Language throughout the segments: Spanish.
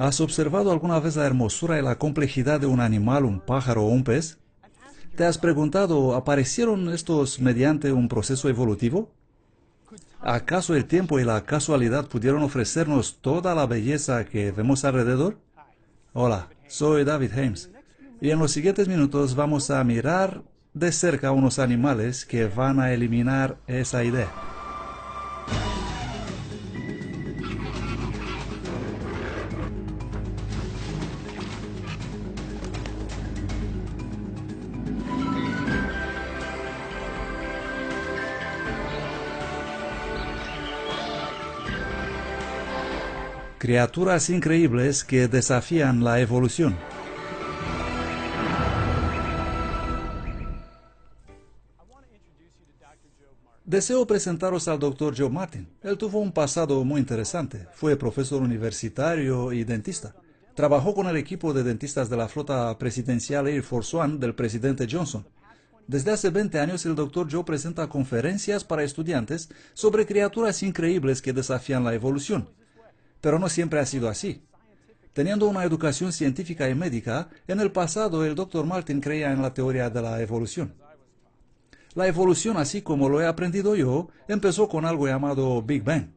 ¿Has observado alguna vez la hermosura y la complejidad de un animal, un pájaro o un pez? ¿Te has preguntado, ¿aparecieron estos mediante un proceso evolutivo? ¿Acaso el tiempo y la casualidad pudieron ofrecernos toda la belleza que vemos alrededor? Hola, soy David Hames, y en los siguientes minutos vamos a mirar de cerca unos animales que van a eliminar esa idea. Criaturas increíbles que desafían la evolución. Deseo presentaros al Dr. Joe Martin. Él tuvo un pasado muy interesante. Fue profesor universitario y dentista. Trabajó con el equipo de dentistas de la flota presidencial Air Force One del presidente Johnson. Desde hace 20 años el Dr. Joe presenta conferencias para estudiantes sobre criaturas increíbles que desafían la evolución. Pero no siempre ha sido así. Teniendo una educación científica y médica, en el pasado el Dr. Martin creía en la teoría de la evolución. La evolución, así como lo he aprendido yo, empezó con algo llamado Big Bang.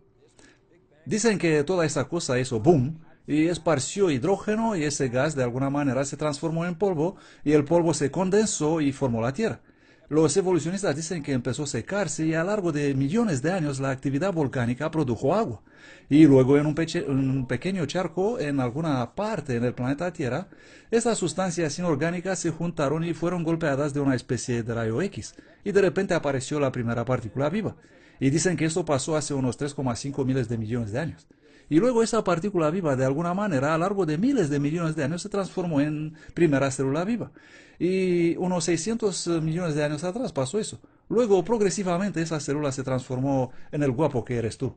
Dicen que toda esa cosa hizo boom y esparció hidrógeno y ese gas de alguna manera se transformó en polvo y el polvo se condensó y formó la Tierra. Los evolucionistas dicen que empezó a secarse y a lo largo de millones de años la actividad volcánica produjo agua. Y luego en un pequeño charco en alguna parte en el planeta Tierra, estas sustancias inorgánicas se juntaron y fueron golpeadas de una especie de rayo X. Y de repente apareció la primera partícula viva. Y dicen que esto pasó hace unos 3,5 miles de millones de años. Y luego esa partícula viva, de alguna manera, a lo largo de miles de millones de años, se transformó en primera célula viva. Y unos 600 millones de años atrás pasó eso. Luego, progresivamente, esa célula se transformó en el guapo que eres tú.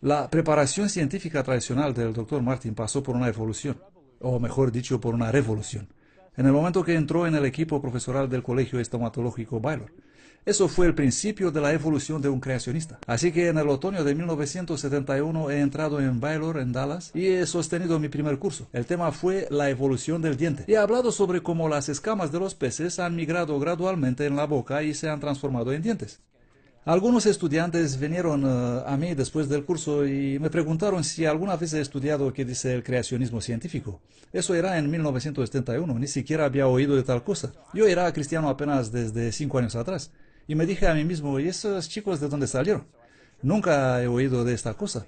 La preparación científica tradicional del Dr. Martin pasó por una evolución, o mejor dicho, por una revolución, en el momento que entró en el equipo profesoral del Colegio Estomatológico Baylor. Eso fue el principio de la evolución de un creacionista. Así que en el otoño de 1971 he entrado en Baylor, en Dallas, y he sostenido mi primer curso. El tema fue la evolución del diente. Y he hablado sobre cómo las escamas de los peces han migrado gradualmente en la boca y se han transformado en dientes. Algunos estudiantes vinieron a mí después del curso y me preguntaron si alguna vez he estudiado qué dice el creacionismo científico. Eso era en 1971, ni siquiera había oído de tal cosa. Yo era cristiano apenas desde 5 años atrás. Y me dije a mí mismo, ¿y esos chicos de dónde salieron? Nunca he oído de esta cosa.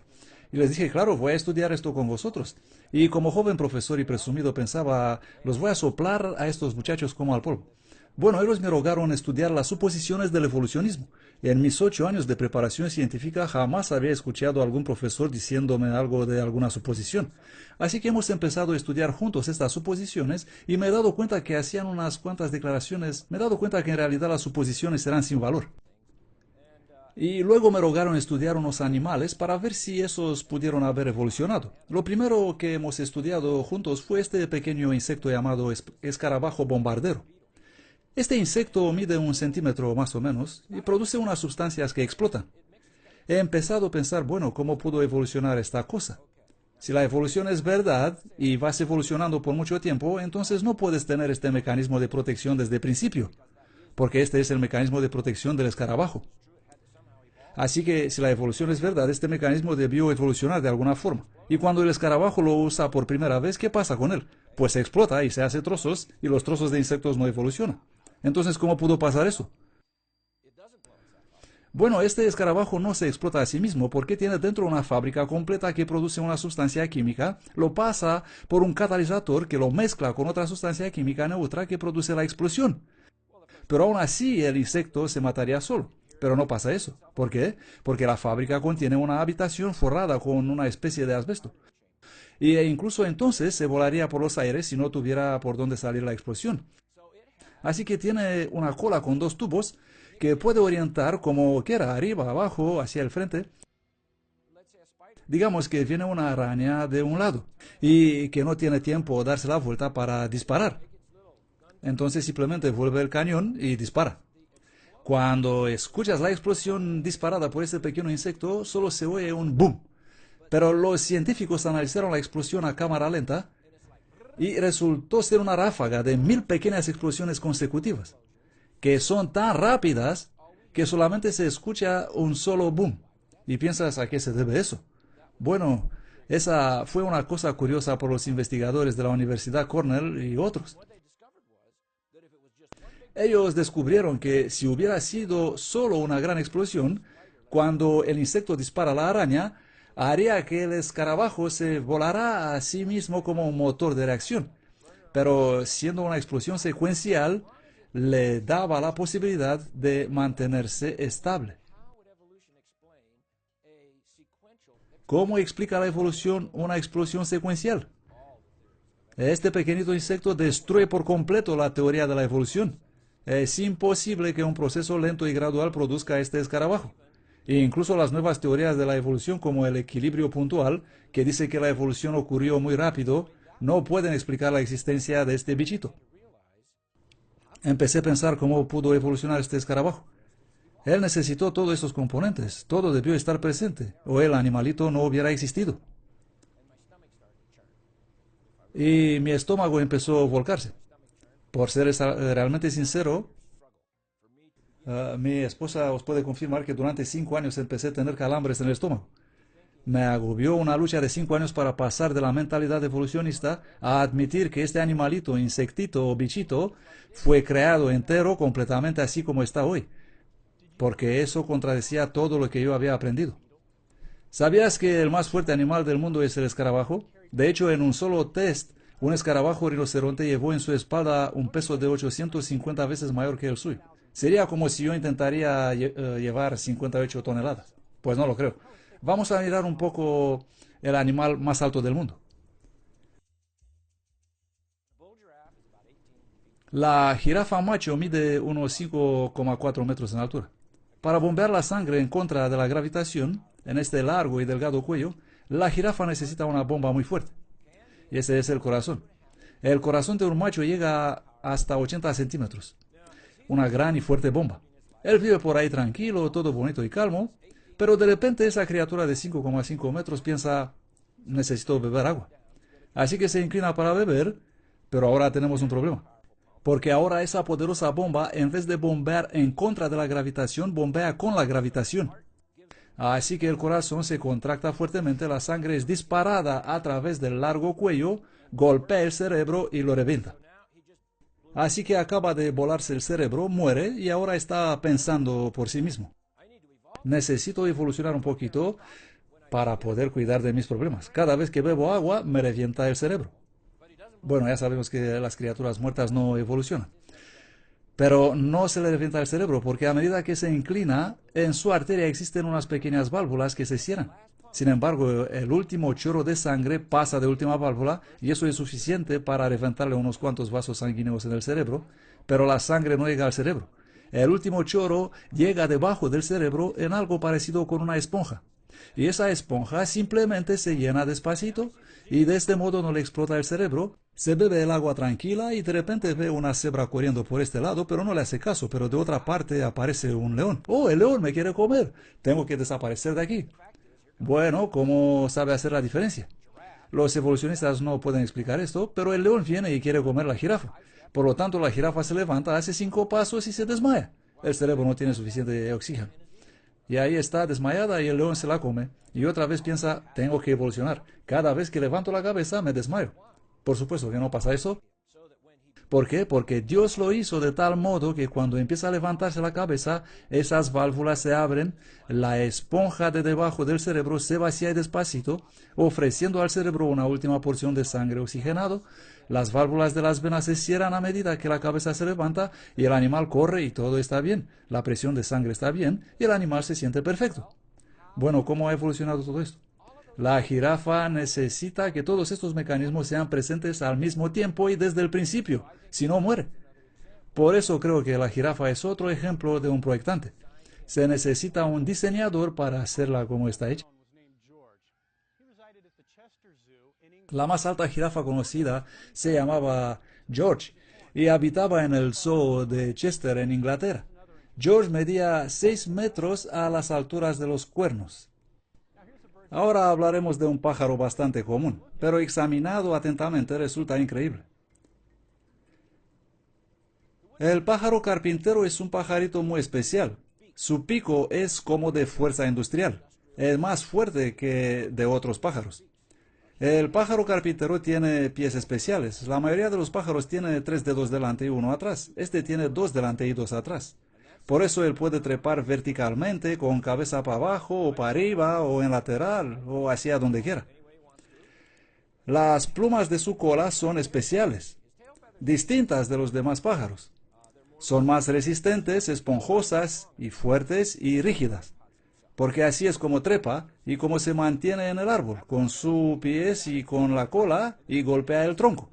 Y les dije, claro, voy a estudiar esto con vosotros. Y como joven profesor y presumido pensaba, los voy a soplar a estos muchachos como al polvo. Bueno, ellos me rogaron estudiar las suposiciones del evolucionismo. Y en mis 8 años de preparación científica jamás había escuchado a algún profesor diciéndome algo de alguna suposición. Así que hemos empezado a estudiar juntos estas suposiciones y me he dado cuenta que hacían unas cuantas declaraciones, me he dado cuenta que en realidad las suposiciones eran sin valor. Y luego me rogaron estudiar unos animales para ver si esos pudieron haber evolucionado. Lo primero que hemos estudiado juntos fue este pequeño insecto llamado escarabajo bombardero. Este insecto mide 1 centímetro más o menos y produce unas sustancias que explotan. He empezado a pensar, bueno, ¿cómo pudo evolucionar esta cosa? Si la evolución es verdad y vas evolucionando por mucho tiempo, entonces no puedes tener este mecanismo de protección desde el principio, porque este es el mecanismo de protección del escarabajo. Así que si la evolución es verdad, este mecanismo debió evolucionar de alguna forma. Y cuando el escarabajo lo usa por primera vez, ¿qué pasa con él? Pues se explota y se hace trozos y los trozos de insectos no evolucionan. Entonces, ¿cómo pudo pasar eso? Bueno, este escarabajo no se explota a sí mismo porque tiene dentro una fábrica completa que produce una sustancia química, lo pasa por un catalizador que lo mezcla con otra sustancia química neutra que produce la explosión. Pero aún así el insecto se mataría solo. Pero no pasa eso. ¿Por qué? Porque la fábrica contiene una habitación forrada con una especie de asbesto. E incluso entonces se volaría por los aires si no tuviera por dónde salir la explosión. Así que tiene una cola con 2 tubos que puede orientar como quiera, arriba, abajo, hacia el frente. Digamos que viene una araña de un lado y que no tiene tiempo de darse la vuelta para disparar. Entonces simplemente vuelve el cañón y dispara. Cuando escuchas la explosión disparada por este pequeño insecto, solo se oye un boom. Pero los científicos analizaron la explosión a cámara lenta y resultó ser una ráfaga de 1000 pequeñas explosiones consecutivas, que son tan rápidas que solamente se escucha un solo boom. ¿Y piensas a qué se debe eso? Bueno, esa fue una cosa curiosa por los investigadores de la Universidad Cornell y otros. Ellos descubrieron que si hubiera sido solo una gran explosión, cuando el insecto dispara a la araña, haría que el escarabajo se volara a sí mismo como un motor de reacción. Pero siendo una explosión secuencial, le daba la posibilidad de mantenerse estable. ¿Cómo explica la evolución una explosión secuencial? Este pequeñito insecto destruye por completo la teoría de la evolución. Es imposible que un proceso lento y gradual produzca este escarabajo. E incluso las nuevas teorías de la evolución, como el equilibrio puntual, que dice que la evolución ocurrió muy rápido, no pueden explicar la existencia de este bichito. Empecé a pensar cómo pudo evolucionar este escarabajo. Él necesitó todos esos componentes, todo debió estar presente, o el animalito no hubiera existido. Y mi estómago empezó a volcarse. Por ser realmente sincero, mi esposa os puede confirmar que durante 5 años empecé a tener calambres en el estómago. Me agobió una lucha de 5 años para pasar de la mentalidad evolucionista a admitir que este animalito, insectito o bichito fue creado entero completamente así como está hoy, porque eso contradecía todo lo que yo había aprendido. ¿Sabías que el más fuerte animal del mundo es el escarabajo? De hecho, en un solo test, un escarabajo rinoceronte llevó en su espalda un peso de 850 veces mayor que el suyo. Sería como si yo intentaría llevar 58 toneladas. Pues no lo creo. Vamos a mirar un poco el animal más alto del mundo. La jirafa macho mide unos 5,4 metros en altura. Para bombear la sangre en contra de la gravitación, en este largo y delgado cuello, la jirafa necesita una bomba muy fuerte. Y ese es el corazón. El corazón de un macho llega hasta 80 centímetros. Una gran y fuerte bomba. Él vive por ahí tranquilo, todo bonito y calmo, pero de repente esa criatura de 5,5 metros piensa, necesito beber agua. Así que se inclina para beber, pero ahora tenemos un problema. Porque ahora esa poderosa bomba, en vez de bombear en contra de la gravitación, bombea con la gravitación. Así que el corazón se contracta fuertemente, la sangre es disparada a través del largo cuello, golpea el cerebro y lo revienta. Así que acaba de volarse el cerebro, muere y ahora está pensando por sí mismo. Necesito evolucionar un poquito para poder cuidar de mis problemas. Cada vez que bebo agua me revienta el cerebro. Bueno, ya sabemos que las criaturas muertas no evolucionan. Pero no se le revienta el cerebro porque a medida que se inclina, en su arteria existen unas pequeñas válvulas que se cierran. Sin embargo, el último chorro de sangre pasa de última válvula y eso es suficiente para reventarle unos cuantos vasos sanguíneos en el cerebro, pero la sangre no llega al cerebro. El último chorro llega debajo del cerebro en algo parecido con una esponja. Y esa esponja simplemente se llena despacito y de este modo no le explota el cerebro. Se bebe el agua tranquila y de repente ve una cebra corriendo por este lado, pero no le hace caso, pero de otra parte aparece un león. ¡Oh, el león me quiere comer! Tengo que desaparecer de aquí. Bueno, ¿cómo sabe hacer la diferencia? Los evolucionistas no pueden explicar esto, pero el león viene y quiere comer la jirafa. Por lo tanto, la jirafa se levanta, hace 5 pasos y se desmaya. El cerebro no tiene suficiente oxígeno. Y ahí está desmayada y el león se la come. Y otra vez piensa, tengo que evolucionar. Cada vez que levanto la cabeza me desmayo. Por supuesto que no pasa eso. ¿Por qué? Porque Dios lo hizo de tal modo que cuando empieza a levantarse la cabeza, esas válvulas se abren, la esponja de debajo del cerebro se vacía despacito, ofreciendo al cerebro una última porción de sangre oxigenado. Las válvulas de las venas se cierran a medida que la cabeza se levanta y el animal corre y todo está bien. La presión de sangre está bien y el animal se siente perfecto. Bueno, ¿cómo ha evolucionado todo esto? La jirafa necesita que todos estos mecanismos sean presentes al mismo tiempo y desde el principio, si no muere. Por eso creo que la jirafa es otro ejemplo de un proyectante. Se necesita un diseñador para hacerla como está hecha. La más alta jirafa conocida se llamaba George y habitaba en el zoo de Chester, en Inglaterra. George medía 6 metros a las alturas de los cuernos. Ahora hablaremos de un pájaro bastante común, pero examinado atentamente resulta increíble. El pájaro carpintero es un pajarito muy especial. Su pico es como de fuerza industrial. Es más fuerte que de otros pájaros. El pájaro carpintero tiene pies especiales. La mayoría de los pájaros tiene 3 dedos delante y 1 atrás. Este tiene 2 delante y 2 atrás. Por eso él puede trepar verticalmente con cabeza para abajo o para arriba o en lateral o hacia donde quiera. Las plumas de su cola son especiales, distintas de los demás pájaros. Son más resistentes, esponjosas y fuertes y rígidas, porque así es como trepa y como se mantiene en el árbol, con sus pies y con la cola y golpea el tronco.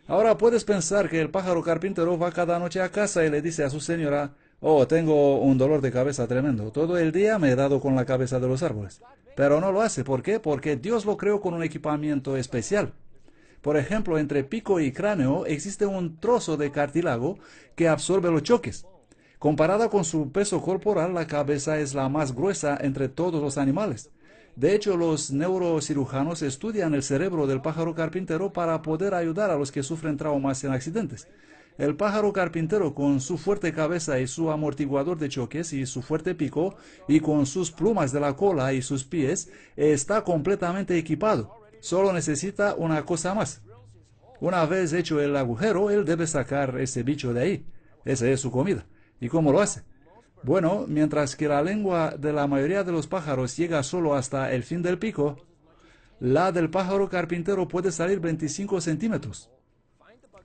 Ahora puedes pensar que el pájaro carpintero va cada noche a casa y le dice a su señora: oh, tengo un dolor de cabeza tremendo, todo el día me he dado con la cabeza de los árboles. Pero no lo hace, ¿por qué? Porque Dios lo creó con un equipamiento especial. Por ejemplo, entre pico y cráneo existe un trozo de cartílago que absorbe los choques. Comparada con su peso corporal, la cabeza es la más gruesa entre todos los animales. De hecho, los neurocirujanos estudian el cerebro del pájaro carpintero para poder ayudar a los que sufren traumas en accidentes. El pájaro carpintero, con su fuerte cabeza y su amortiguador de choques y su fuerte pico, y con sus plumas de la cola y sus pies, está completamente equipado. Solo necesita una cosa más. Una vez hecho el agujero, él debe sacar ese bicho de ahí. Esa es su comida. ¿Y cómo lo hace? Bueno, mientras que la lengua de la mayoría de los pájaros llega solo hasta el fin del pico, la del pájaro carpintero puede salir 25 centímetros.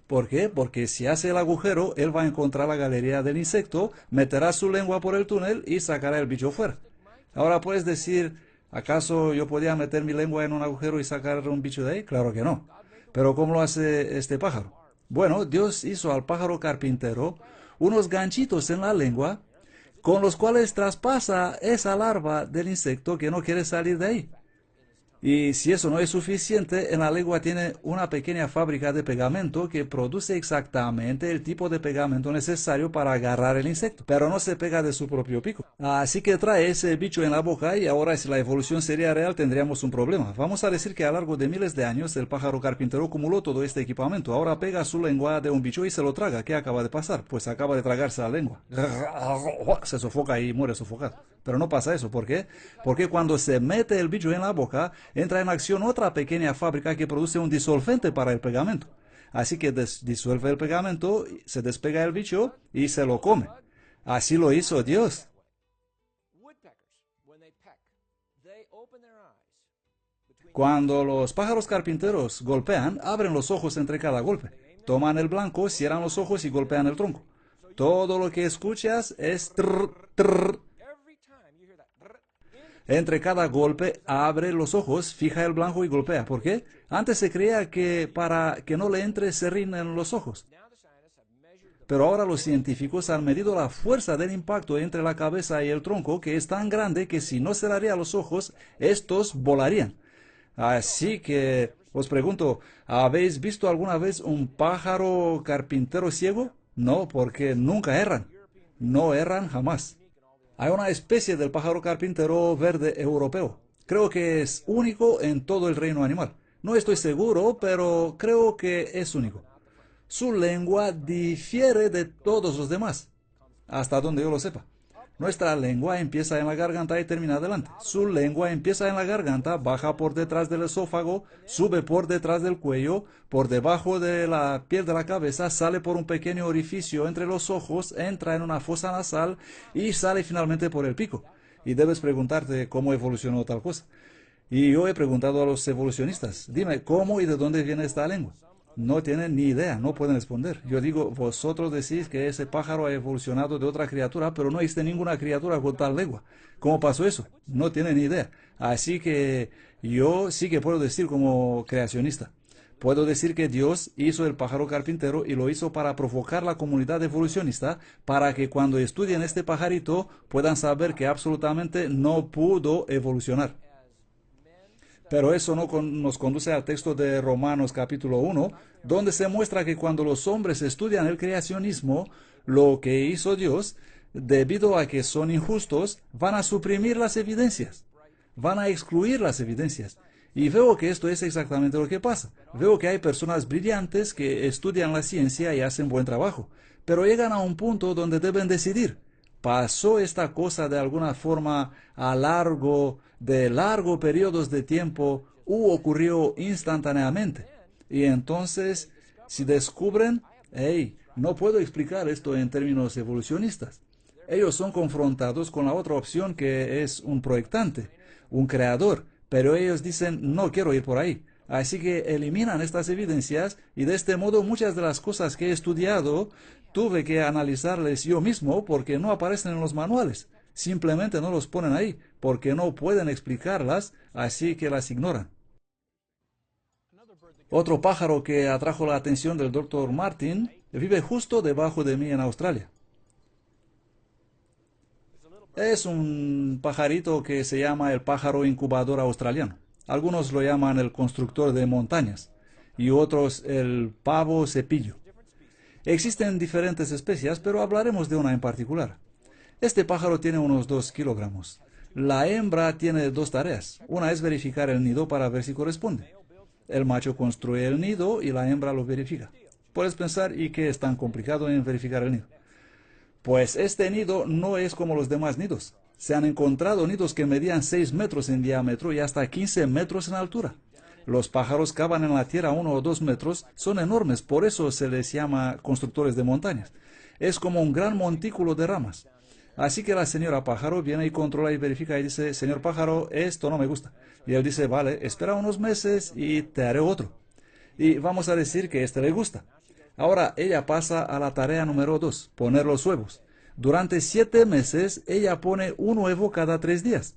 ¿Por qué? Porque si hace el agujero, él va a encontrar la galería del insecto, meterá su lengua por el túnel y sacará el bicho fuera. Ahora puedes decir: ¿acaso yo podía meter mi lengua en un agujero y sacar un bicho de ahí? Claro que no. Pero ¿cómo lo hace este pájaro? Bueno, Dios hizo al pájaro carpintero unos ganchitos en la lengua con los cuales traspasa esa larva del insecto que no quiere salir de ahí. Y si eso no es suficiente, en la lengua tiene una pequeña fábrica de pegamento que produce exactamente el tipo de pegamento necesario para agarrar el insecto, pero no se pega de su propio pico. Así que trae ese bicho en la boca y ahora, si la evolución sería real, tendríamos un problema. Vamos a decir que a lo largo de miles de años el pájaro carpintero acumuló todo este equipamiento. Ahora pega su lengua de un bicho y se lo traga. ¿Qué acaba de pasar? Pues acaba de tragarse la lengua. Se sofoca y muere sofocado. Pero no pasa eso. ¿Por qué? Porque cuando se mete el bicho en la boca, entra en acción otra pequeña fábrica que produce un disolvente para el pegamento. Así que disuelve el pegamento, se despega el bicho y se lo come. Así lo hizo Dios. Cuando los pájaros carpinteros golpean, abren los ojos entre cada golpe. Toman el blanco, cierran los ojos y golpean el tronco. Todo lo que escuchas es trrr, trrr. Entre cada golpe abre los ojos, fija el blanco y golpea. ¿Por qué? Antes se creía que para que no le entre se rinden los ojos. Pero ahora los científicos han medido la fuerza del impacto entre la cabeza y el tronco, que es tan grande que si no cerraría los ojos, estos volarían. Así que os pregunto, ¿habéis visto alguna vez un pájaro carpintero ciego? No, porque nunca erran. No erran jamás. Hay una especie del pájaro carpintero verde europeo. Creo que es único en todo el reino animal. No estoy seguro, pero creo que es único. Su lengua difiere de todos los demás, hasta donde yo lo sepa. Nuestra lengua empieza en la garganta y termina adelante. Su lengua empieza en la garganta, baja por detrás del esófago, sube por detrás del cuello, por debajo de la piel de la cabeza, sale por un pequeño orificio entre los ojos, entra en una fosa nasal y sale finalmente por el pico. Y debes preguntarte cómo evolucionó tal cosa. Y yo he preguntado a los evolucionistas: dime, ¿cómo y de dónde viene esta lengua? No tienen ni idea, no pueden responder. Yo digo: vosotros decís que ese pájaro ha evolucionado de otra criatura, pero no existe ninguna criatura con tal lengua. ¿Cómo pasó eso? No tienen ni idea. Así que yo sí que puedo decir como creacionista. Puedo decir que Dios hizo el pájaro carpintero y lo hizo para provocar la comunidad evolucionista, para que cuando estudien este pajarito puedan saber que absolutamente no pudo evolucionar. Pero eso no nos conduce al texto de Romanos capítulo 1, donde se muestra que cuando los hombres estudian el creacionismo, lo que hizo Dios, debido a que son injustos, van a suprimir las evidencias. Van a excluir las evidencias. Y veo que esto es exactamente lo que pasa. Veo que hay personas brillantes que estudian la ciencia y hacen buen trabajo, pero llegan a un punto donde deben decidir. ¿Pasó esta cosa de alguna forma de largo periodos de tiempo u ocurrió instantáneamente? Y entonces, si descubren, hey, no puedo explicar esto en términos evolucionistas. Ellos son confrontados con la otra opción que es un proyectante, un creador, pero ellos dicen, no quiero ir por ahí. Así que eliminan estas evidencias y de este modo muchas de las cosas que he estudiado tuve que analizarles yo mismo porque no aparecen en los manuales. Simplemente no los ponen ahí porque no pueden explicarlas, así que las ignoran. Otro pájaro que atrajo la atención del Dr. Martin vive justo debajo de mí en Australia. Es un pajarito que se llama el pájaro incubador australiano. Algunos lo llaman el constructor de montañas y otros el pavo cepillo. Existen diferentes especies, pero hablaremos de una en particular. Este pájaro tiene unos 2 kilogramos. La hembra tiene dos tareas. Una es verificar el nido para ver si corresponde. El macho construye el nido y la hembra lo verifica. Puedes pensar, ¿y qué es tan complicado en verificar el nido? Pues este nido no es como los demás nidos. Se han encontrado nidos que medían 6 metros en diámetro y hasta 15 metros en altura. Los pájaros cavan en la tierra 1 o 2 metros, son enormes, por eso se les llama constructores de montañas. Es como un gran montículo de ramas. Así que la señora pájaro viene y controla y verifica y dice, señor pájaro, esto no me gusta. Y él dice, vale, espera unos meses y te haré otro. Y vamos a decir que este le gusta. Ahora ella pasa a la tarea número 2, poner los huevos. Durante 7 meses ella pone un huevo cada 3 días.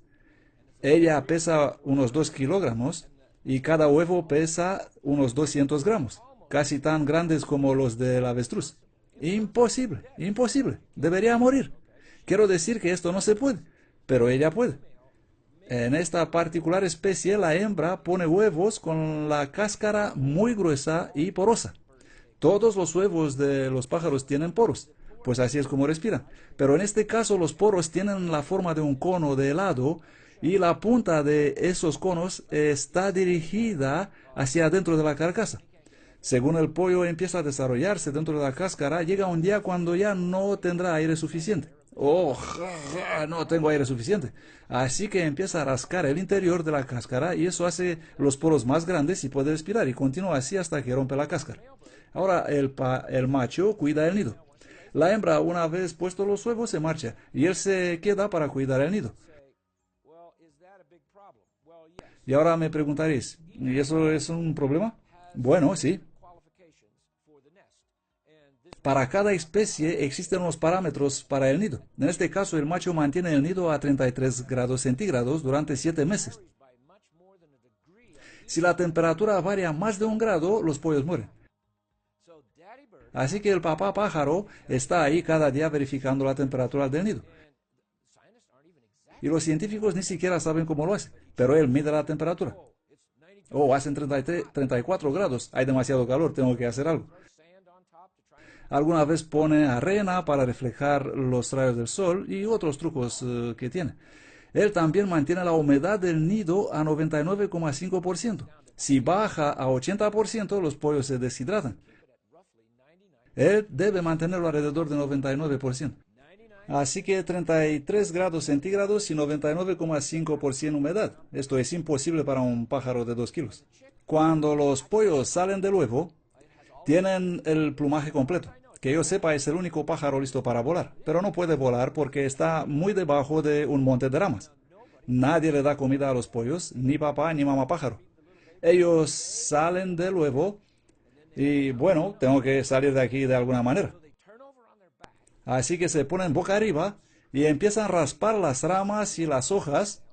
Ella pesa unos 2 kilogramos y cada huevo pesa unos 200 gramos, casi tan grandes como los del avestruz. Imposible, imposible, debería morir. Quiero decir que esto no se puede, pero ella puede. En esta particular especie la hembra pone huevos con la cáscara muy gruesa y porosa. Todos los huevos de los pájaros tienen poros, pues así es como respiran. Pero en este caso los poros tienen la forma de un cono de helado y la punta de esos conos está dirigida hacia adentro de la carcasa. Según el pollo empieza a desarrollarse dentro de la cáscara, llega un día cuando ya no tendrá aire suficiente. Oh, no tengo aire suficiente. Así que empieza a rascar el interior de la cáscara y eso hace los poros más grandes y puede respirar y continúa así hasta que rompe la cáscara. Ahora el macho cuida el nido. La hembra, una vez puestos los huevos, se marcha y él se queda para cuidar el nido. Y ahora me preguntaréis, ¿y eso es un problema? Bueno, sí. Para cada especie existen unos parámetros para el nido. En este caso, el macho mantiene el nido a 33 grados centígrados durante 7 meses. Si la temperatura varía más de 1 grado, los pollos mueren. Así que el papá pájaro está ahí cada día verificando la temperatura del nido. Y los científicos ni siquiera saben cómo lo hace, pero él mide la temperatura. Oh, hacen 34 grados, hay demasiado calor, tengo que hacer algo. Alguna vez pone arena para reflejar los rayos del sol y otros trucos que tiene. Él también mantiene la humedad del nido a 99,5%. Si baja a 80%, los pollos se deshidratan. Él debe mantenerlo alrededor de 99%. Así que 33 grados centígrados y 99,5% humedad. Esto es imposible para un pájaro de 2 kilos. Cuando los pollos salen del huevo, tienen el plumaje completo. Que yo sepa, es el único pájaro listo para volar, pero no puede volar porque está muy debajo de un monte de ramas. Nadie le da comida a los pollos, ni papá ni mamá pájaro. Ellos salen del huevo y, bueno, tengo que salir de aquí de alguna manera. Así que se ponen boca arriba y empiezan a raspar las ramas y las hojas.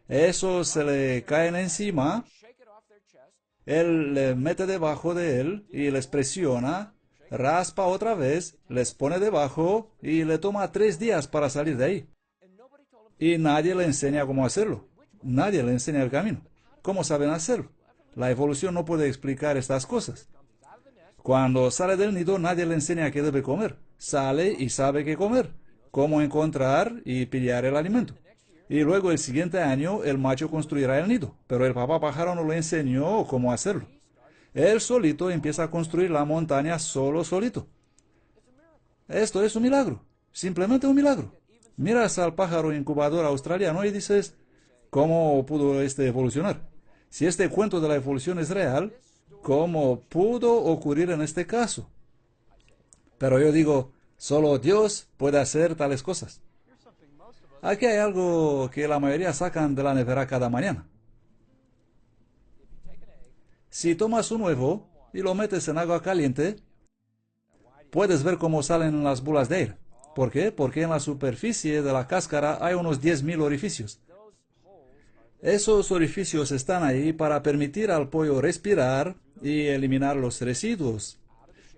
Eso se le caen encima. Él le mete debajo de él y les presiona, raspa otra vez, les pone debajo y le toma 3 días para salir de ahí. Y nadie le enseña cómo hacerlo. Nadie le enseña el camino. ¿Cómo saben hacerlo? La evolución no puede explicar estas cosas. Cuando sale del nido, nadie le enseña qué debe comer. Sale y sabe qué comer, cómo encontrar y pillar el alimento. y luego el siguiente año el macho construirá el nido, pero el papá pájaro no le enseñó cómo hacerlo. Él solito empieza a construir la montaña solito. Esto es un milagro, simplemente un milagro. Miras al pájaro incubador australiano y dices, ¿cómo pudo este evolucionar? Si este cuento de la evolución es real, ¿cómo pudo ocurrir en este caso? Pero yo digo, solo Dios puede hacer tales cosas. Aquí hay algo que la mayoría sacan de la nevera cada mañana. Si tomas un huevo y lo metes en agua caliente, puedes ver cómo salen las bolas de aire. ¿Por qué? Porque en la superficie de la cáscara hay unos 10.000 orificios. Esos orificios están ahí para permitir al pollo respirar y eliminar los residuos.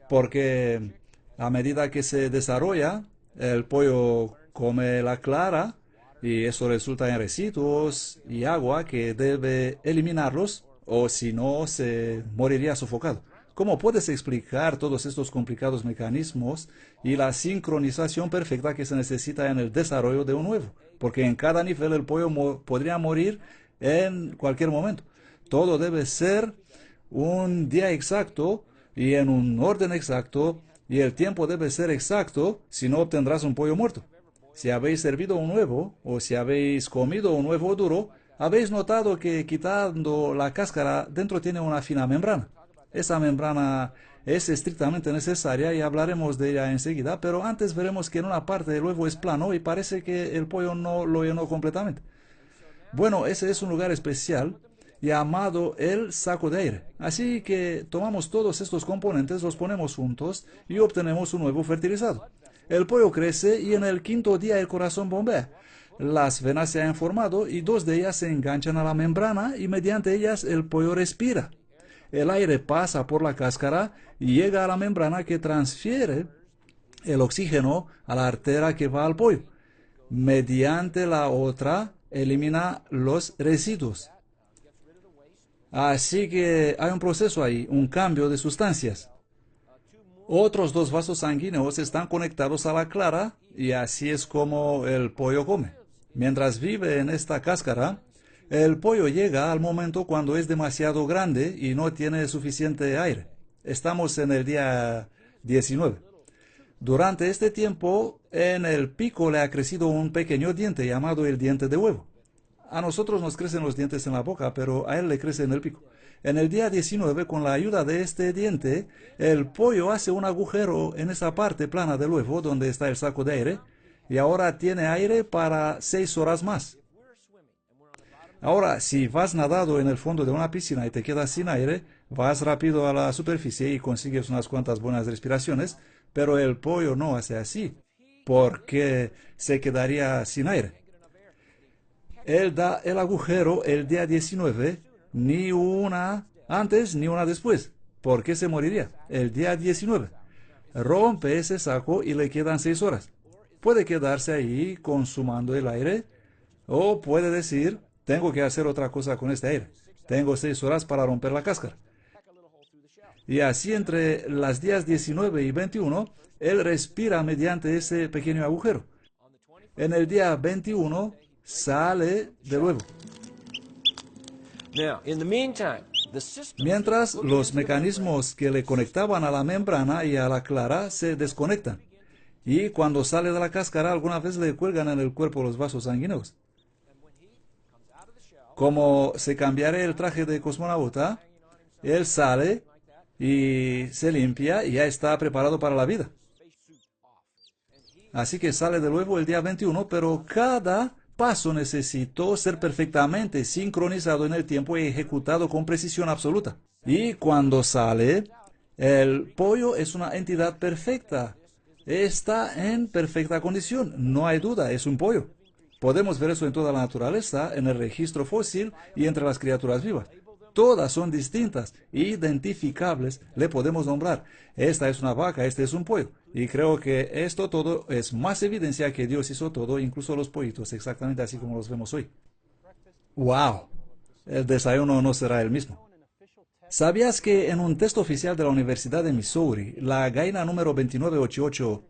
Porque a medida que se desarrolla, el pollo come la clara y eso resulta en residuos y agua que debe eliminarlos o si no se moriría sofocado. ¿Cómo puedes explicar todos estos complicados mecanismos y la sincronización perfecta que se necesita en el desarrollo de un huevo? Porque en cada nivel el pollo podría morir en cualquier momento. Todo debe ser un día exacto y en un orden exacto y el tiempo debe ser exacto, si no obtendrás un pollo muerto. Si habéis servido un huevo o si habéis comido un huevo duro, habéis notado que quitando la cáscara dentro tiene una fina membrana. Esa membrana es estrictamente necesaria y hablaremos de ella enseguida, pero antes veremos que en una parte del huevo es plano y parece que el pollo no lo llenó completamente. Bueno, ese es un lugar especial llamado el saco de aire. Así que tomamos todos estos componentes, los ponemos juntos y obtenemos un huevo fertilizado. El pollo crece y en el quinto día el corazón bombea. Las venas se han formado y dos de ellas se enganchan a la membrana y mediante ellas el pollo respira. El aire pasa por la cáscara y llega a la membrana que transfiere el oxígeno a la arteria que va al pollo. Mediante la otra elimina los residuos. Así que hay un proceso ahí, un cambio de sustancias. Otros dos vasos sanguíneos están conectados a la clara y así es como el pollo come. Mientras vive en esta cáscara, el pollo llega al momento cuando es demasiado grande y no tiene suficiente aire. Estamos en el día 19. Durante este tiempo, en el pico le ha crecido un pequeño diente llamado el diente de huevo. A nosotros nos crecen los dientes en la boca, pero a él le crece en el pico. En el día 19, con la ayuda de este diente, el pollo hace un agujero en esa parte plana del huevo donde está el saco de aire y ahora tiene aire para 6 horas más. Ahora, si vas nadando en el fondo de una piscina y te quedas sin aire, vas rápido a la superficie y consigues unas cuantas buenas respiraciones, pero el pollo no hace así, porque se quedaría sin aire. Él da el agujero el día 19, ni una antes ni una después. ¿Por qué se moriría? El día 19. Rompe ese saco y le quedan 6 horas. Puede quedarse ahí consumando el aire o puede decir, tengo que hacer otra cosa con este aire. Tengo 6 horas para romper la cáscara. Y así entre las días 19 y 21, él respira mediante ese pequeño agujero. En el día 21, sale de nuevo. Mientras, los mecanismos que le conectaban a la membrana y a la clara se desconectan. Y cuando sale de la cáscara, alguna vez le cuelgan en el cuerpo los vasos sanguíneos. Como se cambiara el traje de cosmonauta, él sale y se limpia y ya está preparado para la vida. Así que sale de nuevo el día 21, pero cada paso necesitó ser perfectamente sincronizado en el tiempo y ejecutado con precisión absoluta. Y cuando sale, el pollo es una entidad perfecta. Está en perfecta condición, no hay duda, es un pollo. Podemos ver eso en toda la naturaleza, en el registro fósil y entre las criaturas vivas. Todas son distintas, identificables, le podemos nombrar. Esta es una vaca, este es un pollo. Y creo que esto todo es más evidencia que Dios hizo todo, incluso los pollitos, exactamente así como los vemos hoy. ¡Wow! El desayuno no será el mismo. ¿Sabías que en un test oficial de la Universidad de Missouri, la gallina número 2988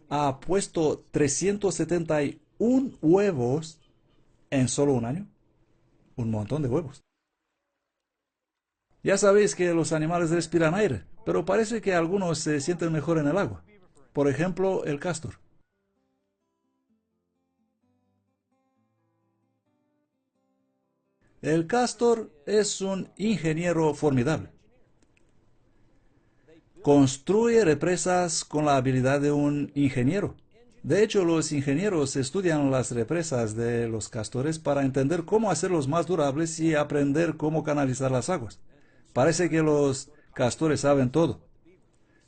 ha puesto 371 huevos ¿En solo un año? Un montón de huevos. Ya sabéis que los animales respiran aire, pero parece que algunos se sienten mejor en el agua. Por ejemplo, el castor. El castor es un ingeniero formidable. Construye represas con la habilidad de un ingeniero. De hecho, los ingenieros estudian las represas de los castores para entender cómo hacerlos más durables y aprender cómo canalizar las aguas. Parece que los castores saben todo.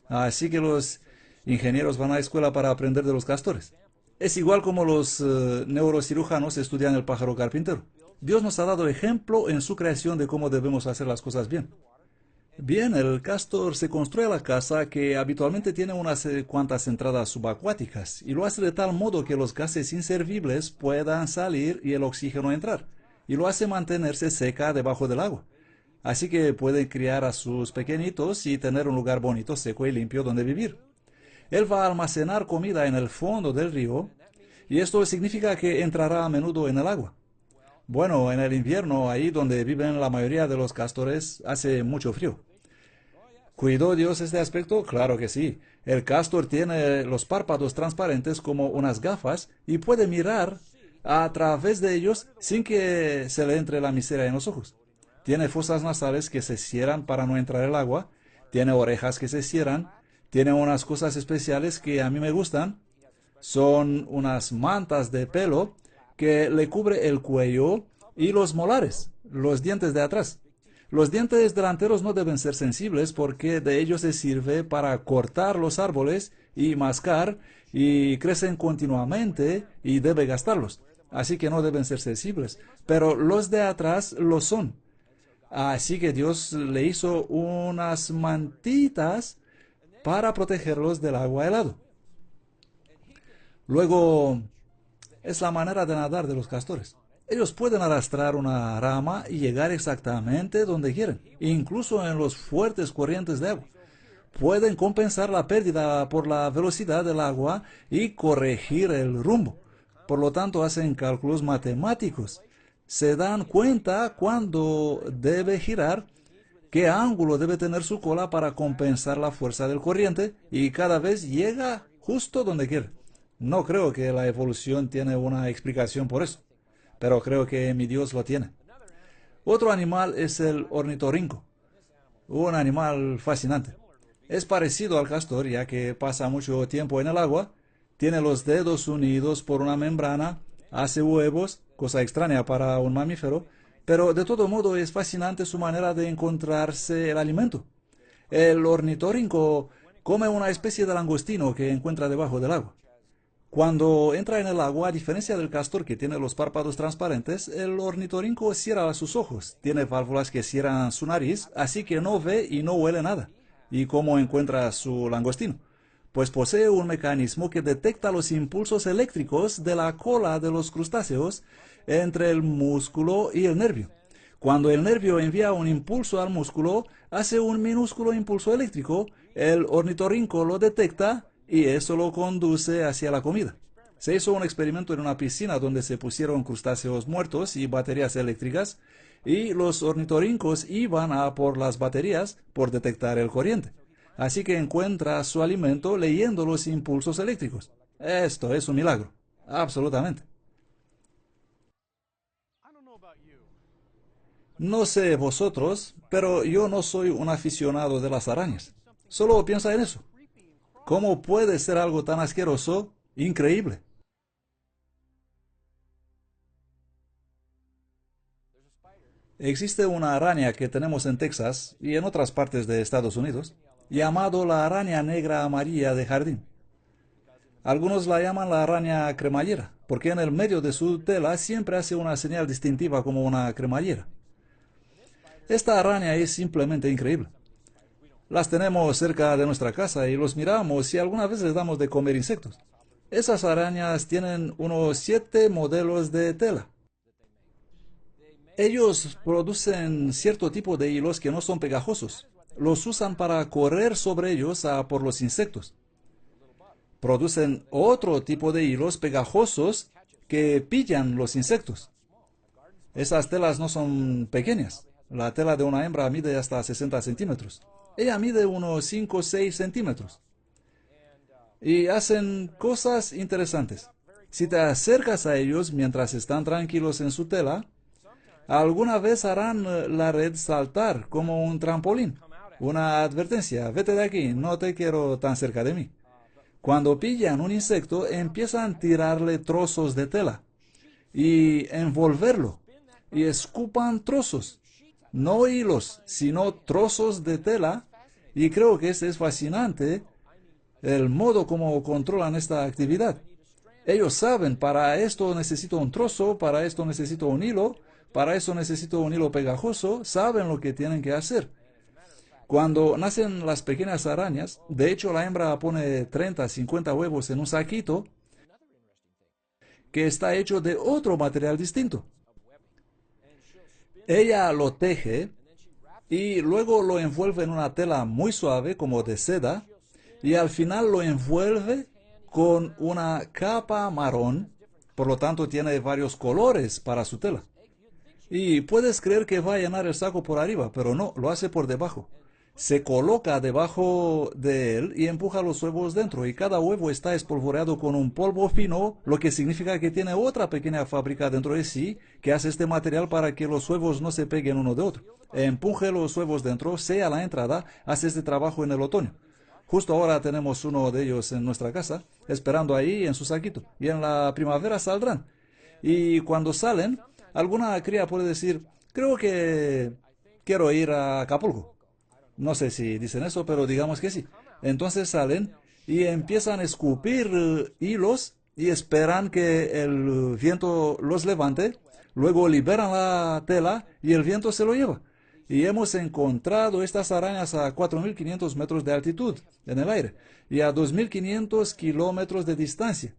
Así que los ingenieros van a la escuela para aprender de los castores. Es igual como los neurocirujanos estudian el pájaro carpintero. Dios nos ha dado ejemplo en su creación de cómo debemos hacer las cosas bien. Bien, el castor se construye la casa que habitualmente tiene unas cuantas entradas subacuáticas y lo hace de tal modo que los gases inservibles puedan salir y el oxígeno entrar, y lo hace mantenerse seca debajo del agua. Así que puede criar a sus pequeñitos y tener un lugar bonito, seco y limpio donde vivir. Él va a almacenar comida en el fondo del río y esto significa que entrará a menudo en el agua. Bueno, en el invierno, ahí donde viven la mayoría de los castores, hace mucho frío. ¿Cuidó Dios este aspecto? Claro que sí. El castor tiene los párpados transparentes como unas gafas y puede mirar a través de ellos sin que se le entre la miseria en los ojos. Tiene fosas nasales que se cierran para no entrar el agua, tiene orejas que se cierran, tiene unas cosas especiales que a mí me gustan. Son unas mantas de pelo que le cubre el cuello y los molares, los dientes de atrás. Los dientes delanteros no deben ser sensibles porque de ellos se sirve para cortar los árboles y mascar y crecen continuamente y debe gastarlos. Así que no deben ser sensibles. Pero los de atrás lo son. Así que Dios le hizo unas mantitas para protegerlos del agua helado. Luego, es la manera de nadar de los castores. Ellos pueden arrastrar una rama y llegar exactamente donde quieren, incluso en los fuertes corrientes de agua. Pueden compensar la pérdida por la velocidad del agua y corregir el rumbo. Por lo tanto, hacen cálculos matemáticos. Se dan cuenta cuándo debe girar, qué ángulo debe tener su cola para compensar la fuerza del corriente y cada vez llega justo donde quiere. No creo que la evolución tiene una explicación por eso, pero creo que mi Dios lo tiene. Otro animal es el ornitorrinco, un animal fascinante. Es parecido al castor ya que pasa mucho tiempo en el agua, tiene los dedos unidos por una membrana, hace huevos, cosa extraña para un mamífero, pero de todo modo es fascinante su manera de encontrarse el alimento. El ornitorrinco come una especie de langostino que encuentra debajo del agua. Cuando entra en el agua, a diferencia del castor que tiene los párpados transparentes, el ornitorrinco cierra sus ojos, tiene válvulas que cierran su nariz, así que no ve y no huele nada. ¿Y cómo encuentra su langostino? Pues posee un mecanismo que detecta los impulsos eléctricos de la cola de los crustáceos entre el músculo y el nervio. Cuando el nervio envía un impulso al músculo, hace un minúsculo impulso eléctrico, el ornitorrinco lo detecta y eso lo conduce hacia la comida. Se hizo un experimento en una piscina donde se pusieron crustáceos muertos y baterías eléctricas, y los ornitorrincos iban a por las baterías por detectar el corriente. Así que encuentra su alimento leyendo los impulsos eléctricos. Esto es un milagro, absolutamente. No sé vosotros, pero yo no soy un aficionado de las arañas. Solo piensa en eso. ¿Cómo puede ser algo tan asqueroso? Increíble. Existe una araña que tenemos en Texas y en otras partes de Estados Unidos, llamado la araña negra amarilla de jardín. Algunos la llaman la araña cremallera, porque en el medio de su tela siempre hace una señal distintiva como una cremallera. Esta araña es simplemente increíble. Las tenemos cerca de nuestra casa y los miramos y algunas veces les damos de comer insectos. Esas arañas tienen unos 7 modelos de tela. Ellos producen cierto tipo de hilos que no son pegajosos. Los usan para correr sobre ellos a por los insectos. Producen otro tipo de hilos pegajosos que pillan los insectos. Esas telas no son pequeñas. La tela de una hembra mide hasta 60 centímetros. Ella mide unos 5 o 6 centímetros. Y hacen cosas interesantes. Si te acercas a ellos mientras están tranquilos en su tela, alguna vez harán la red saltar como un trampolín. Una advertencia, vete de aquí, no te quiero tan cerca de mí. Cuando pillan un insecto, empiezan a tirarle trozos de tela y envolverlo, y escupan trozos, no hilos, sino trozos de tela, y creo que es fascinante el modo como controlan esta actividad. Ellos saben, para esto necesito un trozo, para esto necesito un hilo, para eso necesito un hilo pegajoso, saben lo que tienen que hacer. Cuando nacen las pequeñas arañas, de hecho la hembra pone 30, 50 huevos en un saquito que está hecho de otro material distinto. Ella lo teje y luego lo envuelve en una tela muy suave como de seda y al final lo envuelve con una capa marrón, por lo tanto tiene varios colores para su tela. Y puedes creer que va a llenar el saco por arriba, pero no, lo hace por debajo. Se coloca debajo de él y empuja los huevos dentro, y cada huevo está espolvoreado con un polvo fino, lo que significa que tiene otra pequeña fábrica dentro de sí que hace este material para que los huevos no se peguen uno de otro. Empuje los huevos dentro, sea la entrada, hace este trabajo en el otoño. Justo ahora tenemos uno de ellos en nuestra casa, esperando ahí en su saquito, y en la primavera saldrán. Y cuando salen, alguna cría puede decir, creo que quiero ir a Acapulco. No sé si dicen eso, pero digamos que sí. Entonces salen y empiezan a escupir hilos y esperan que el viento los levante. Luego liberan la tela y el viento se lo lleva. Y hemos encontrado estas arañas a 4.500 metros de altitud en el aire y a 2.500 kilómetros de distancia.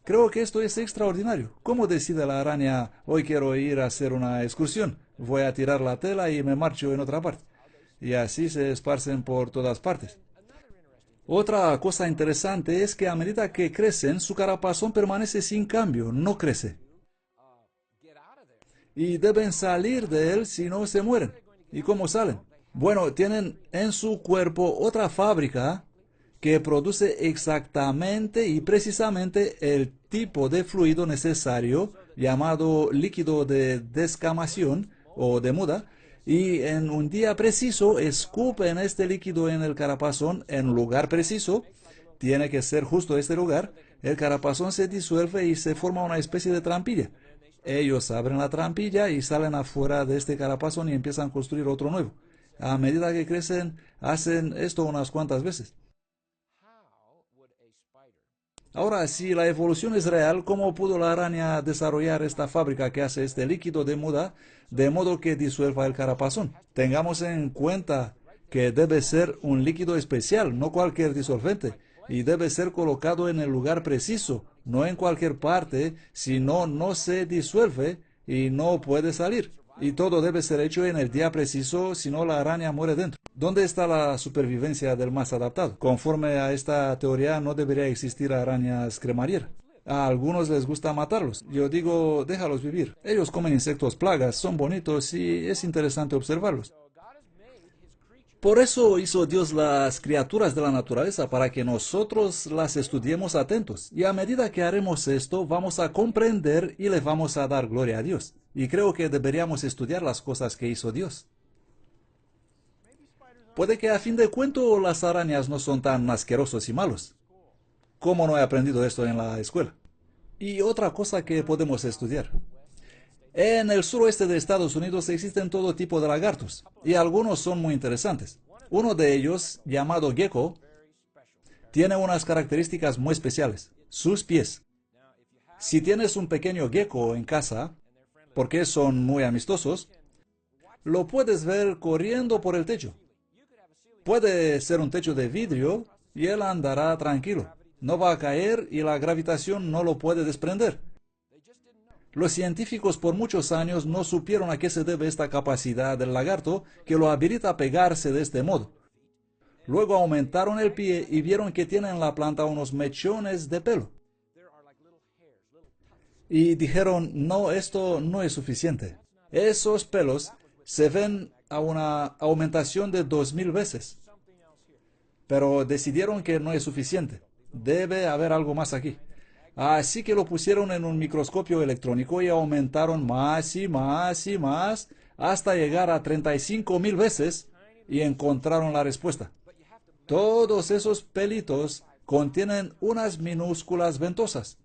Creo que esto es extraordinario. ¿Cómo decide la araña, hoy quiero ir a hacer una excursión? Voy a tirar la tela y me marcho en otra parte. Y así se esparcen por todas partes. Otra cosa interesante es que a medida que crecen, su caparazón permanece sin cambio, no crece. Y deben salir de él si no se mueren. ¿Y cómo salen? Bueno, tienen en su cuerpo otra fábrica que produce exactamente y precisamente el tipo de fluido necesario, llamado líquido de descamación o de muda, y en un día preciso escupen este líquido en el caparazón en lugar preciso. Tiene que ser justo este lugar. El caparazón se disuelve y se forma una especie de trampilla. Ellos abren la trampilla y salen afuera de este caparazón y empiezan a construir otro nuevo. A medida que crecen, hacen esto unas cuantas veces. Ahora, si la evolución es real, ¿cómo pudo la araña desarrollar esta fábrica que hace este líquido de muda de modo que disuelva el caparazón? Tengamos en cuenta que debe ser un líquido especial, no cualquier disolvente, y debe ser colocado en el lugar preciso, no en cualquier parte, si no, no se disuelve y no puede salir. Y todo debe ser hecho en el día preciso, si no la araña muere dentro. ¿Dónde está la supervivencia del más adaptado? Conforme a esta teoría, no debería existir arañas cremallera. A algunos les gusta matarlos. Yo digo, déjalos vivir. Ellos comen insectos plagas, son bonitos y es interesante observarlos. Por eso hizo Dios las criaturas de la naturaleza, para que nosotros las estudiemos atentos. Y a medida que haremos esto, vamos a comprender y le vamos a dar gloria a Dios. Y creo que deberíamos estudiar las cosas que hizo Dios. Puede que a fin de cuentas las arañas no son tan asquerosos y malos. ¿Cómo no he aprendido esto en la escuela? Y otra cosa que podemos estudiar. En el suroeste de Estados Unidos existen todo tipo de lagartos, y algunos son muy interesantes. Uno de ellos, llamado gecko, tiene unas características muy especiales: sus pies. Si tienes un pequeño gecko en casa, porque son muy amistosos, lo puedes ver corriendo por el techo. Puede ser un techo de vidrio y él andará tranquilo. No va a caer y la gravitación no lo puede desprender. Los científicos por muchos años no supieron a qué se debe esta capacidad del lagarto que lo habilita a pegarse de este modo. Luego aumentaron el pie y vieron que tiene en la planta unos mechones de pelo. Y dijeron, no, esto no es suficiente. esos pelos se ven a una aumentación de 2000 veces. Pero decidieron que no es suficiente. Debe haber algo más aquí. Así que lo pusieron en un microscopio electrónico y aumentaron más y más y más hasta llegar a 35,000 veces y encontraron la respuesta. Todos esos pelitos contienen unas minúsculas ventosas,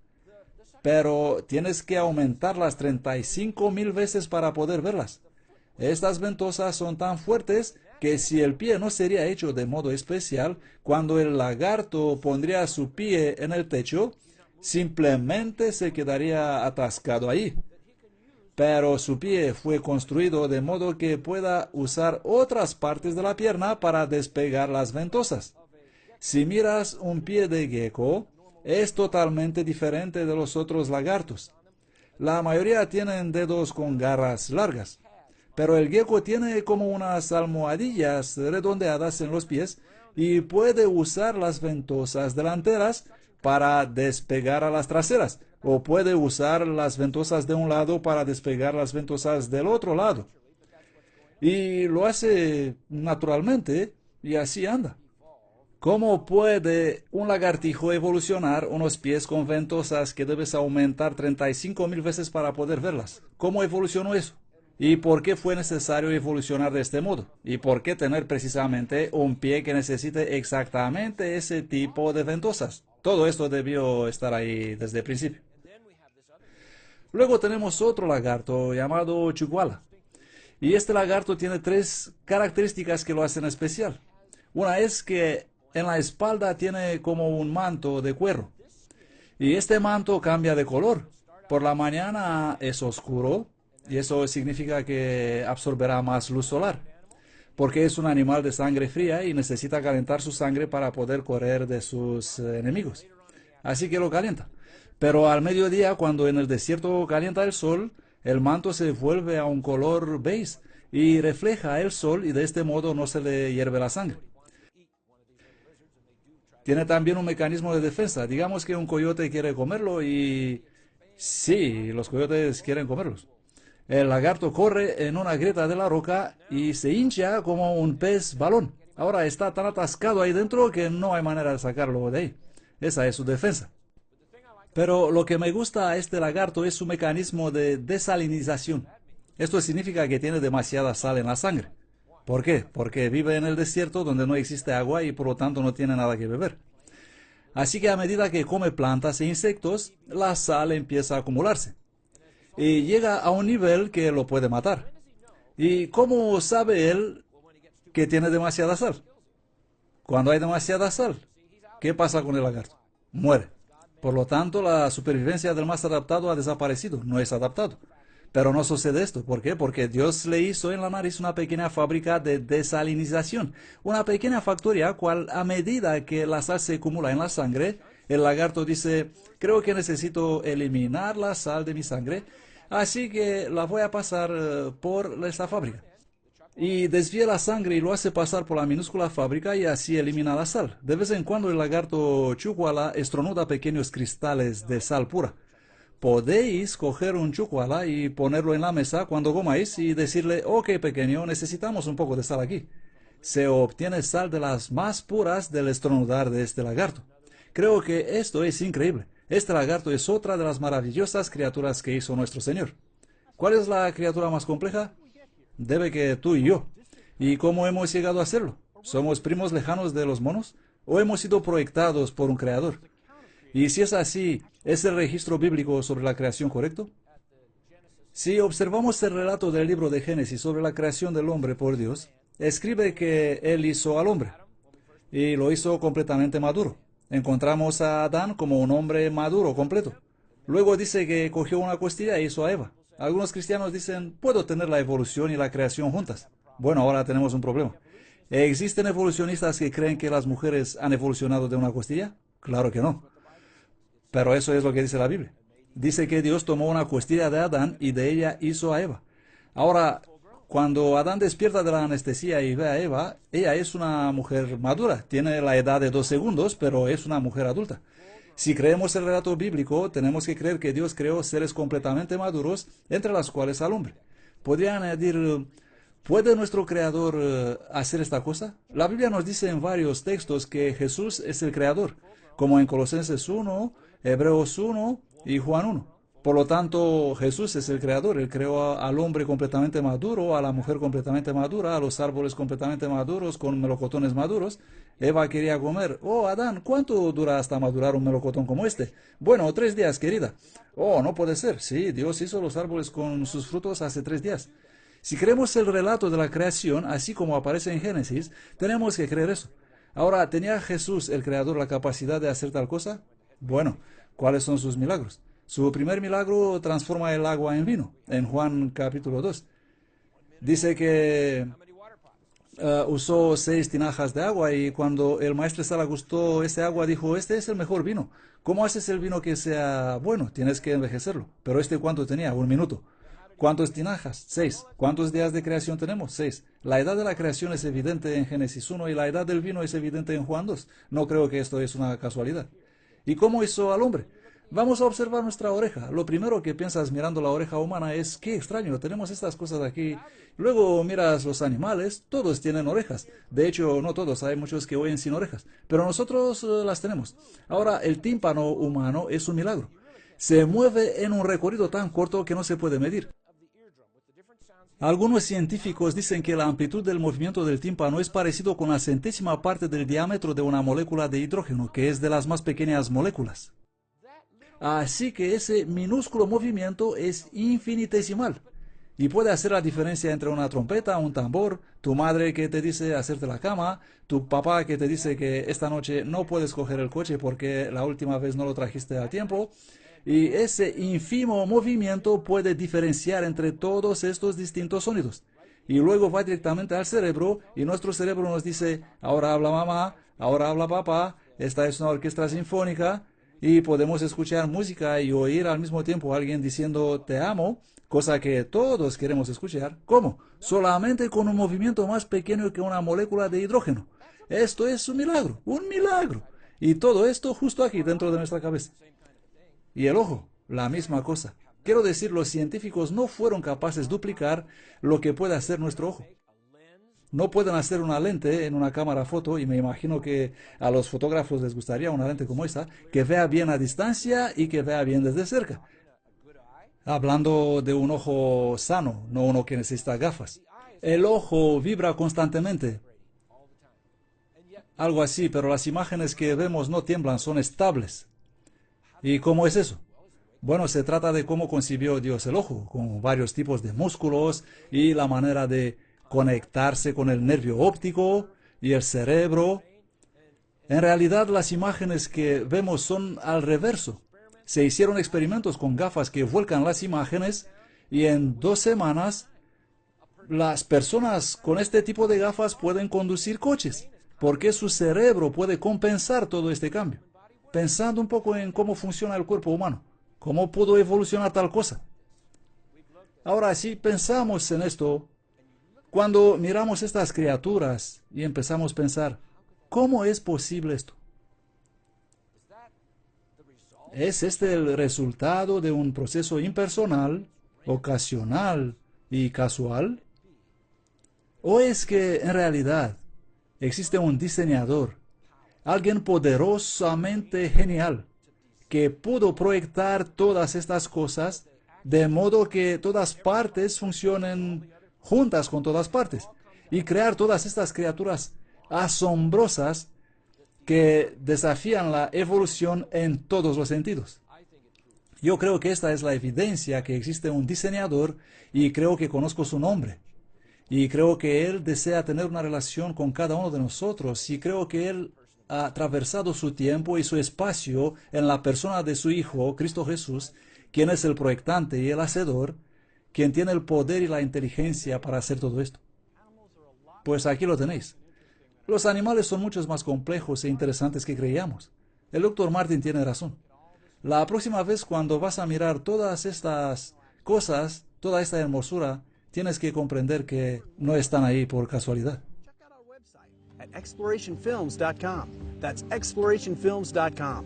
pero tienes que aumentarlas 35,000 veces para poder verlas. Estas ventosas son tan fuertes que si el pie no sería hecho de modo especial, cuando el lagarto pondría su pie en el techo, simplemente se quedaría atascado ahí. Pero su pie fue construido de modo que pueda usar otras partes de la pierna para despegar las ventosas. Si miras un pie de gecko, es totalmente diferente de los otros lagartos. La mayoría tienen dedos con garras largas, pero el gecko tiene como unas almohadillas redondeadas en los pies y puede usar las ventosas delanteras para despegar a las traseras, o puede usar las ventosas de un lado para despegar las ventosas del otro lado. Y lo hace naturalmente, y así anda. ¿Cómo puede un lagartijo evolucionar unos pies con ventosas que debes aumentar 35,000 veces para poder verlas? ¿Cómo evolucionó eso? ¿Y por qué fue necesario evolucionar de este modo? ¿Y por qué tener precisamente un pie que necesite exactamente ese tipo de ventosas? Todo esto debió estar ahí desde el principio. Luego tenemos otro lagarto llamado chucuala. Y este lagarto tiene 3 características que lo hacen especial. Una es que en la espalda tiene como un manto de cuero. Y este manto cambia de color. Por la mañana es oscuro, y eso significa que absorberá más luz solar, porque es un animal de sangre fría y necesita calentar su sangre para poder correr de sus enemigos. Así que lo calienta. Pero al mediodía, cuando en el desierto calienta el sol, el manto se vuelve a un color beige y refleja el sol, y de este modo no se le hierve la sangre. Tiene también un mecanismo de defensa. Digamos que un coyote quiere comerlo y... sí, los coyotes quieren comerlos. El lagarto corre en una grieta de la roca y se hincha como un pez balón. Ahora está tan atascado ahí dentro que no hay manera de sacarlo de ahí. Esa es su defensa. Pero lo que me gusta a este lagarto es su mecanismo de desalinización. Esto significa que tiene demasiada sal en la sangre. ¿Por qué? Porque vive en el desierto donde no existe agua y por lo tanto no tiene nada que beber. Así que a medida que come plantas e insectos, la sal empieza a acumularse y llega a un nivel que lo puede matar. ¿Y cómo sabe él que tiene demasiada sal? Cuando hay demasiada sal, ¿qué pasa con el lagarto? Muere. Por lo tanto, la supervivencia del más adaptado ha desaparecido, no es adaptado. Pero no sucede esto. ¿Por qué? Porque Dios le hizo en la nariz una pequeña fábrica de desalinización, una pequeña factoría cual a medida que la sal se acumula en la sangre, el lagarto dice, creo que necesito eliminar la sal de mi sangre, así que la voy a pasar por esta fábrica. Y desvía la sangre y lo hace pasar por la minúscula fábrica y así elimina la sal. De vez en cuando el lagarto chucuala estornuda pequeños cristales de sal pura. Podéis coger un chucuala y ponerlo en la mesa cuando comáis y decirle, ok pequeño, necesitamos un poco de sal aquí. Se obtiene sal de las más puras del estornudar de este lagarto. Creo que esto es increíble. Este lagarto es otra de las maravillosas criaturas que hizo nuestro Señor. ¿Cuál es la criatura más compleja? Debe que tú y yo. ¿Y cómo hemos llegado a hacerlo? ¿Somos primos lejanos de los monos? ¿O hemos sido proyectados por un creador? Y si es así, ¿es el registro bíblico sobre la creación correcto? Si observamos el relato del libro de Génesis sobre la creación del hombre por Dios, escribe que Él hizo al hombre y lo hizo completamente maduro. Encontramos a Adán como un hombre maduro, completo. Luego dice que cogió una costilla e hizo a Eva. Algunos cristianos dicen, puedo tener la evolución y la creación juntas. Bueno, ahora tenemos un problema. ¿Existen evolucionistas que creen que las mujeres han evolucionado de una costilla? Claro que no. Pero eso es lo que dice la Biblia. Dice que Dios tomó una costilla de Adán y de ella hizo a Eva. Ahora, cuando Adán despierta de la anestesia y ve a Eva, ella es una mujer madura. Tiene la edad de 2 segundos, pero es una mujer adulta. Si creemos el relato bíblico, tenemos que creer que Dios creó seres completamente maduros, entre las cuales al hombre. Podría añadir, ¿puede nuestro Creador hacer esta cosa? La Biblia nos dice en varios textos que Jesús es el Creador, como en Colosenses 1, Hebreos 1 y Juan 1. Por lo tanto, Jesús es el Creador. Él creó al hombre completamente maduro, a la mujer completamente madura, a los árboles completamente maduros, con melocotones maduros. Eva quería comer. Oh, Adán, ¿cuánto dura hasta madurar un melocotón como este? Bueno, 3 días, querida. Oh, no puede ser. Sí, Dios hizo los árboles con sus frutos hace 3 días. Si creemos el relato de la creación, así como aparece en Génesis, tenemos que creer eso. Ahora, ¿tenía Jesús, el Creador, la capacidad de hacer tal cosa? Bueno, ¿cuáles son sus milagros? Su primer milagro transforma el agua en vino, en Juan capítulo 2. Dice que usó 6 tinajas de agua y cuando el maestro Sala gustó ese agua, dijo, este es el mejor vino. ¿Cómo haces el vino que sea bueno? Tienes que envejecerlo. Pero ¿cuánto tenía? 1 minuto. ¿Cuántas tinajas? 6. ¿Cuántos días de creación tenemos? 6. La edad de la creación es evidente en Génesis 1 y la edad del vino es evidente en Juan 2. No creo que esto es una casualidad. ¿Y cómo hizo al hombre? Vamos a observar nuestra oreja. Lo primero que piensas mirando la oreja humana es, qué extraño, tenemos estas cosas aquí. Luego miras los animales, todos tienen orejas. De hecho, no todos, hay muchos que oyen sin orejas, pero nosotros las tenemos. Ahora, el tímpano humano es un milagro. Se mueve en un recorrido tan corto que no se puede medir. Algunos científicos dicen que la amplitud del movimiento del tímpano es parecido con la centésima parte del diámetro de una molécula de hidrógeno, que es de las más pequeñas moléculas. Así que ese minúsculo movimiento es infinitesimal y puede hacer la diferencia entre una trompeta, un tambor, tu madre que te dice hacerte la cama, tu papá que te dice que esta noche no puedes coger el coche porque la última vez no lo trajiste a tiempo. Y ese ínfimo movimiento puede diferenciar entre todos estos distintos sonidos. Y luego va directamente al cerebro y nuestro cerebro nos dice, ahora habla mamá, ahora habla papá, esta es una orquesta sinfónica. Y podemos escuchar música y oír al mismo tiempo a alguien diciendo te amo, cosa que todos queremos escuchar. ¿Cómo? Solamente con un movimiento más pequeño que una molécula de hidrógeno. Esto es un milagro, un milagro. Y todo esto justo aquí dentro de nuestra cabeza. Y el ojo, la misma cosa. Quiero decir, los científicos no fueron capaces de duplicar lo que puede hacer nuestro ojo. No pueden hacer una lente en una cámara foto, y me imagino que a los fotógrafos les gustaría una lente como esta, que vea bien a distancia y que vea bien desde cerca. Hablando de un ojo sano, no uno que necesita gafas. El ojo vibra constantemente. Algo así, pero las imágenes que vemos no tiemblan, son estables. ¿Y cómo es eso? Bueno, se trata de cómo concibió Dios el ojo, con varios tipos de músculos y la manera de conectarse con el nervio óptico y el cerebro. En realidad, las imágenes que vemos son al reverso. Se hicieron experimentos con gafas que vuelcan las imágenes y en 2 semanas las personas con este tipo de gafas pueden conducir coches, porque su cerebro puede compensar todo este cambio. Pensando un poco en cómo funciona el cuerpo humano, cómo pudo evolucionar tal cosa. Ahora, si pensamos en esto, cuando miramos estas criaturas y empezamos a pensar, ¿cómo es posible esto? ¿Es este el resultado de un proceso impersonal, ocasional y casual? ¿O es que en realidad existe un diseñador, alguien poderosamente genial, que pudo proyectar todas estas cosas de modo que todas partes funcionen juntas con todas partes y crear todas estas criaturas asombrosas que desafían la evolución en todos los sentidos? Yo creo que esta es la evidencia que existe un diseñador y creo que conozco su nombre. Y creo que Él desea tener una relación con cada uno de nosotros y creo que Él ha atravesado su tiempo y su espacio en la persona de su Hijo, Cristo Jesús, quien es el proyectante y el hacedor, quien tiene el poder y la inteligencia para hacer todo esto. Pues aquí lo tenéis. Los animales son muchos más complejos e interesantes que creíamos. El Dr. Martin tiene razón. La próxima vez cuando vas a mirar todas estas cosas, toda esta hermosura, tienes que comprender que no están ahí por casualidad. At explorationfilms.com. That's explorationfilms.com.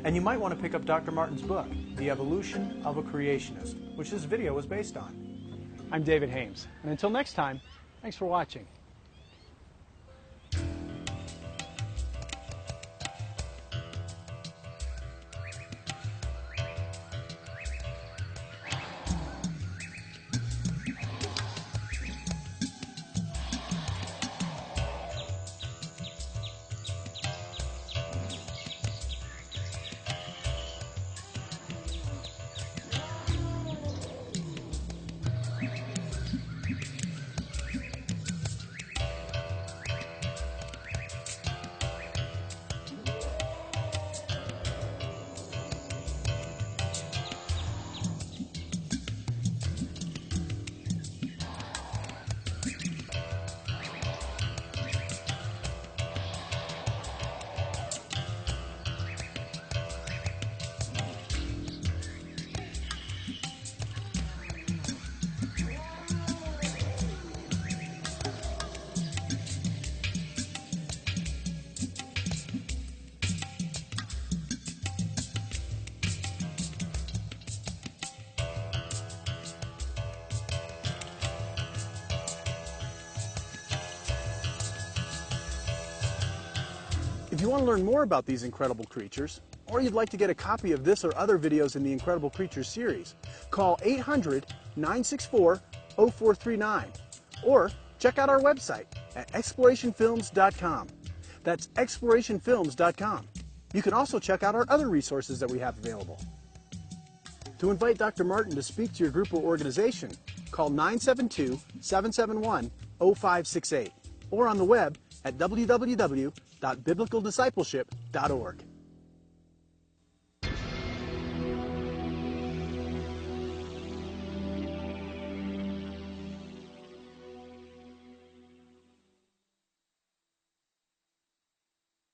And you might want to pick up Dr. Martin's book, The Evolution of a Creationist, which this video was based on. I'm David Hames, and until next time, thanks for watching. If you want to learn more about these incredible creatures, or you'd like to get a copy of this or other videos in the Incredible Creatures series, call 800-964-0439 or check out our website at explorationfilms.com. That's explorationfilms.com. You can also check out our other resources that we have available. To invite Dr. Martin to speak to your group or organization, call 972-771-0568 or on the web at www.biblicaldiscipleship.org.